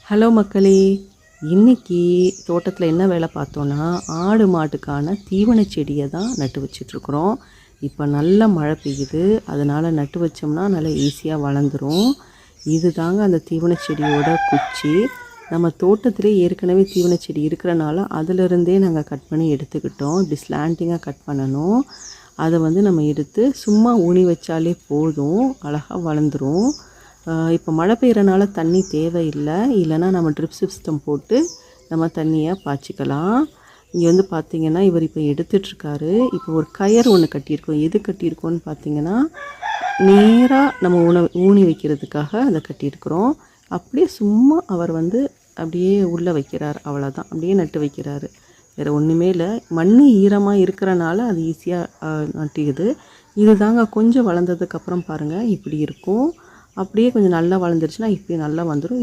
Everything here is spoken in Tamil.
ஹலோ மக்களே, இன்னைக்கு தோட்டத்தில் என்ன வேலை பார்த்தோன்னா, ஆடு மாட்டுக்கான தீவன செடியை தான் நட்டு வச்சிட்ருக்குறோம். இப்போ நல்ல மழை பெய்யுது, அதனால் நட்டு வச்சோம்னா நல்லா ஈஸியாக வளர்ந்துடும். இது தாங்க அந்த தீவன செடியோட குச்சி. நம்ம தோட்டத்திலே ஏற்கனவே தீவன செடி இருக்கிறனால அதிலிருந்தே நாங்கள் கட் பண்ணி எடுத்துக்கிட்டோம். இப்படி ஸ்லாண்டிங்காக கட் பண்ணணும். அதை நம்ம எடுத்து சும்மா ஊனி வச்சாலே போதும், அழகாக வளர்ந்துடும். இப்போ மழை பெய்கிறனால தண்ணி தேவையில்லை, இல்லைன்னா நம்ம ட்ரிப் சிஸ்டம் போட்டு நம்ம தண்ணியை பாய்ச்சிக்கலாம். இங்கே பார்த்திங்கன்னா இவர் இப்போ எடுத்துட்ருக்காரு. இப்போ ஒரு கயர் ஒன்று கட்டியிருக்கோம். எது கட்டியிருக்கோன்னு பார்த்திங்கன்னா, நேராக நம்ம ஊனி வைக்கிறதுக்காக அதை கட்டியிருக்கிறோம். அப்படியே சும்மா அவர் அப்படியே உள்ளே வைக்கிறார், அவ்வளோதான். அப்படியே நட்டு வைக்கிறாரு, வேறு ஒன்றுமே இல்லை. மண் ஈரமாக இருக்கிறனால அது ஈஸியாக நட்டிக்குது. இது தாங்க கொஞ்சம் வளர்ந்ததுக்கப்புறம் பாருங்கள் இப்படி இருக்கும். அப்படியே கொஞ்சம் நல்லா வளர்ந்துருச்சுன்னா இப்படி நல்லா வந்துடும்.